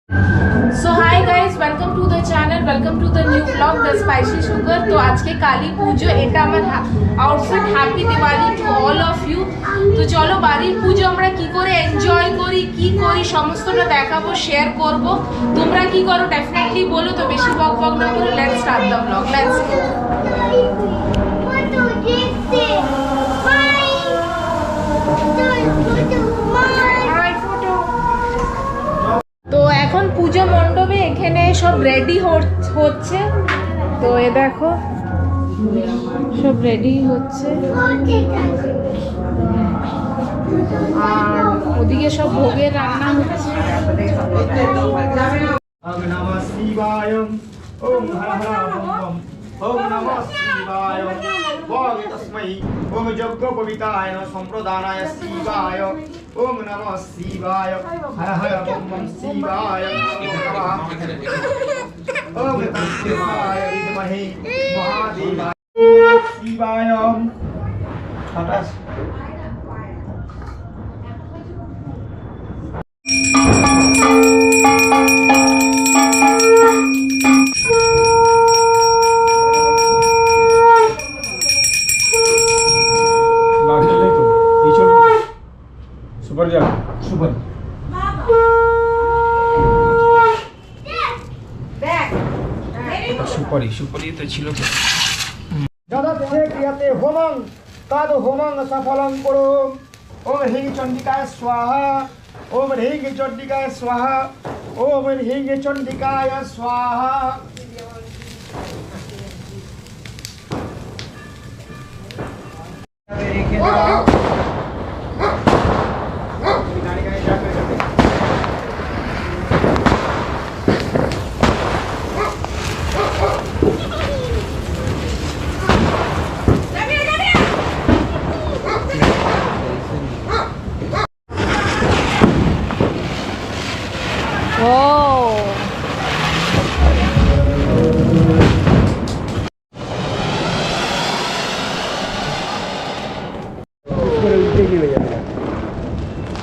So hi guys welcome to the channel welcome to the new blog the spicy sugar. तो आज के काली পুজো এটা আমার outfit. Happy Diwali to all of you. তো চলো বাড়ির পুজো আমরা কি করে এনজয় করি কি করি সমস্তটা দেখাবো শেয়ার করব। তোমরা কি করো ডেফিনেটলি বলো। তো বেশি বক বক না করে let's start the blog. Let's go. তো এখন পূজা মণ্ডপে এখানে সব রেডি হচ্ছে। তো এ দেখো সব রেডি হচ্ছে আর ওদিকে সব ভোগের রান্না হচ্ছে। ওম নমঃ শিবায় ওম হর হর বম ওম নমঃ শিবায় ওম তস্मै ওম যজ্ঞ পবিতায় সম্প্রদানায় শিবায় ওম নমঃ শিবায় হর হর বম শিবায় নমঃ ওম শিবায় বিদ্মহে মহাদেবায় শিবায় হঠাৎ সুপারি তো ছিল। যদতে ক্রিয়াতে হোমং তদ হোমং সফলং করো। ওম হ্রিং চণ্ডিকায় স্বাহা ওম হ্রিং চণ্ডিকায় স্বাহা ওম হ্রিং চণ্ডিকায় স্বাহা।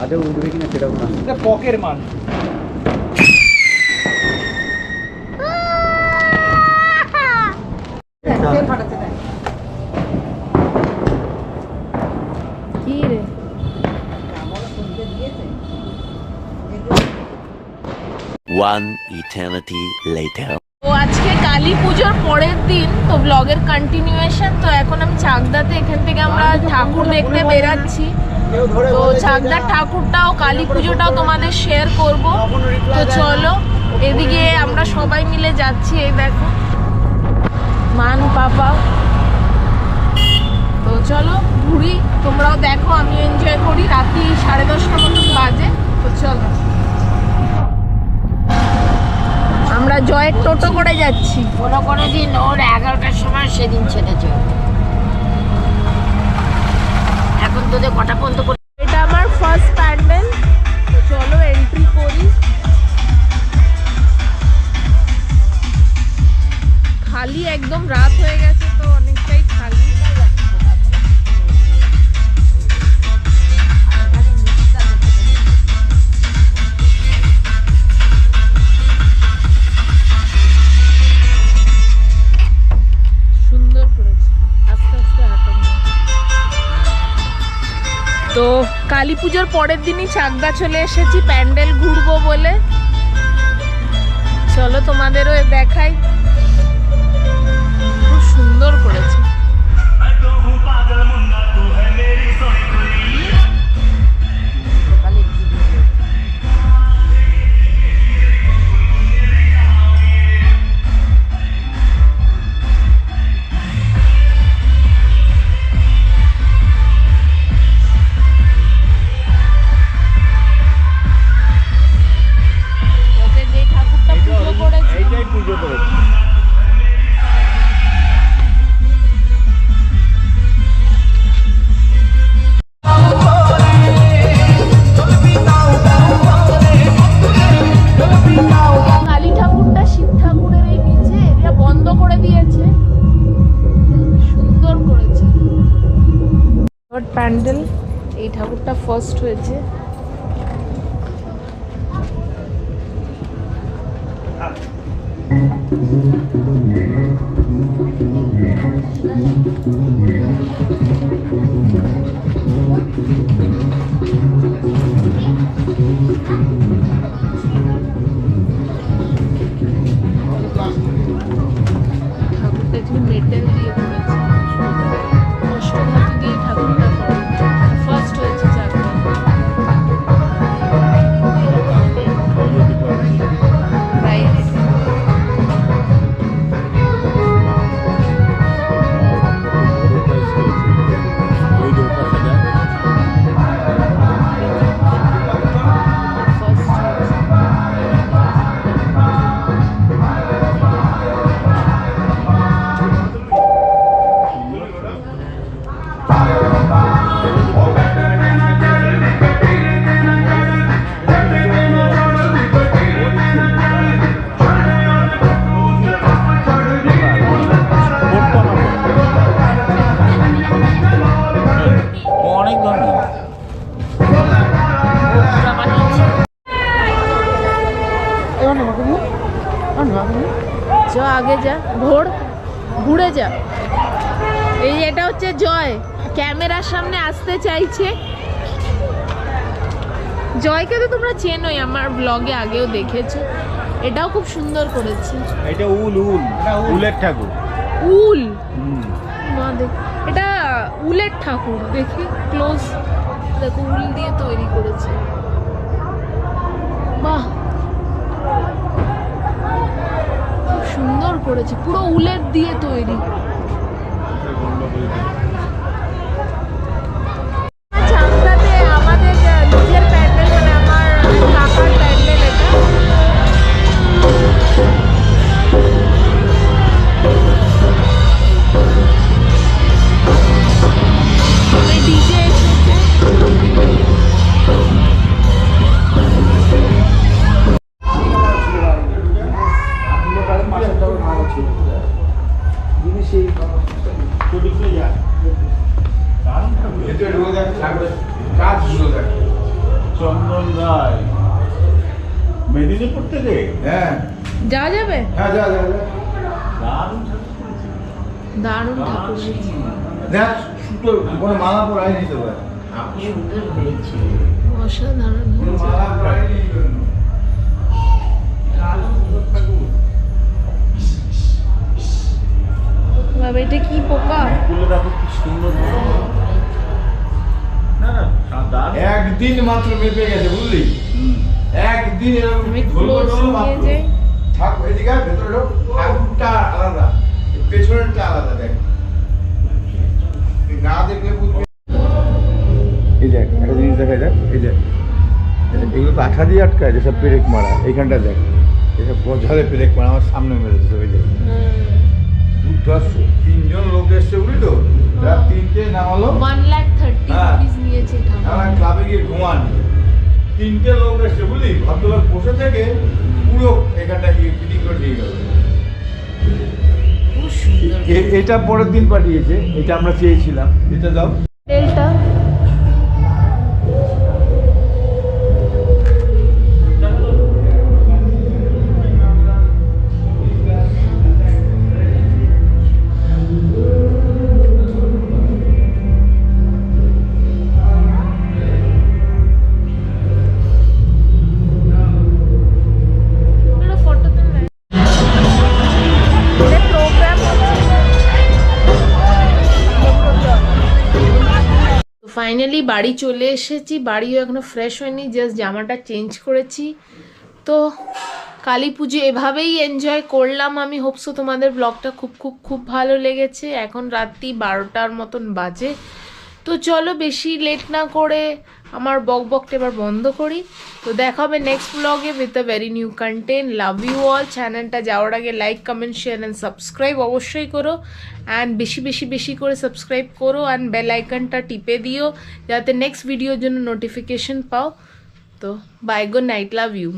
আদৌ উঠবে কিনা সেটাও না, এটা পকের মান। কি রে One eternity later. তো আজকে কালী পুজোর পরের দিন তো ব্লগের কন্টিনিউয়েশন। তো এখন আমি চাকদাতে এখান থেকে আমরা ঠাকুর দেখতে বেরাচ্ছি। তো চাকদার ঠাকুরটাও কালী পুজোটাও তোমাদের শেয়ার করব। তো চলো এদিকে আমরা সবাই মিলে যাচ্ছি। এই দেখো মান পাপা। তো চলো ঘুরি তোমরাও দেখো আমি এনজয় করি। রাত্রি 10:30 মতন বাজে। তো চলো আমরা জয়ের টোটো করে যাচ্ছি। কোনো দিন ওর 11টার সময় সেদিন ছেড়েছে। এখন তোদের কটা পর্যন্ত? এটা আমার ফার্স্ট প্যান্ডেল। তো চলো এন্ট্রি করি। খালি একদম রাত হয়ে গেছে তো অনেকটাই খালি। তো কালী পুজোর পরের দিনই চাকদা চলে এসেছি প্যান্ডেল ঘুরবো বলে। চলো তোমাদেরও দেখাই। খুব সুন্দর করেছে। এইটাই পুজো করেছে। কালী ঠাকুরটা শিব ঠাকুরের এই নিচে এরিয়া বন্ধ করে দিয়েছে। সুন্দর করেছে প্যান্ডেল। এই ঠাকুরটা ফার্স্ট হয়েছে। ঠাকুরটা একটু মেটেল দিয়ে করেছে, অষ্টধাতু দিয়ে ঠাকুরটা করে ফার্স্ট হয়েছে জায়গাটা। রাইট। অনেক ধরনের চ আগে যা, ঘুরে যা। এই এটা হচ্ছে জয়, ক্যামেরার সামনে আসতে চাইছে। জয়কে তো তোমরা চেনোই, আমার ব্লগে আগেও দেখেছো। এটাও খুব সুন্দর করেছে। এটা উলের ঠাকুর। উল, মা দেখ, এটা উলের ঠাকুর। দেখি ক্লোজ, দেখো উল দিয়ে তৈরি করেছে। বাহ, খুব সুন্দর করেছে, পুরো উলের দিয়ে তৈরি। চামড়াতে আমাদের নিজের প্যান্ডেল, মানে আমার কাকার প্যান্ডেল এটা। ডিজে এসেছে। চন্দন রায় মেদিনীপুর থেকে। হ্যাঁ, যাওয়া যাবে? হ্যাঁ, যা যা যা। দারুণ ঠাকুর। দেখ, সুতো কোনো মালা পরাই নিতে পারে। অসাধারণ হয়েছে। মালা পরাই নিতে পারে। বাবা, এটা কি পোকা? ফুলে দেখো কি সুন্দর। একদিন মাত্র মেপে গেছে, বুঝলি? একদিন এরকম আমি ক্লোজ নিয়ে যাই। ঠাকুর এদিকে ভেতরে ঢোক, ঠাকুরটা আলাদা, পেছনেরটা আলাদা। দেখ, না দেখলে বুঝবি। এই দেখ, একটা জিনিস দেখা যাক। এই দেখ, এগুলো তো আঠা দিয়ে আটকায়, যেসব পেরেক মারা। এইখানটা দেখ, এসব গজালে পেরেক মারা আমার সামনে মেরেছে। ওই দেখ, তিনজন লোক এসছে, বুঝলি তো? রাত 3টে নামালো, 1,30,000 হ্যাঁ। রুপিস নিয়েছে ঠাকুর। আমার ক্লাবে গিয়ে ঘুমান। 3টে লোক এসছে, বুঝলি? ভদ্রলোক বসে থেকে পুরো এখানটা ফিটিং করে দিয়ে গেল। খুব সুন্দর। এটা পরের দিন পাঠিয়েছে, এটা আমরা চেয়েছিলাম। এটা দাও। তেলটা ফাইনালি বাড়ি চলে এসেছি। বাড়িও এখনো ফ্রেশ হয়নি, জাস্ট জামাটা চেঞ্জ করেছি। তো কালী পুজো এভাবেই এনজয় করলাম আমি। হোপসো তোমাদের ব্লগটা খুব খুব খুব ভালো লেগেছে। এখন রাত্রি 12টার মতন বাজে। তো চলো বেশি লেট না করে আমার বকবকটা এবার বন্ধ করি। তো দেখা হবে নেক্সট ব্লগে with a very new content. Love you all. চ্যানেলটা যাওয়ার আগে like, comment, share and subscribe অবশ্যই করো। অ্যান্ড বেশি করে সাবস্ক্রাইব করো অ্যান্ড বেল আইকনটা টিপে দিও, যাতে নেক্সট ভিডিওর জন্য নোটিফিকেশন পাও। তো bye, good night, love you.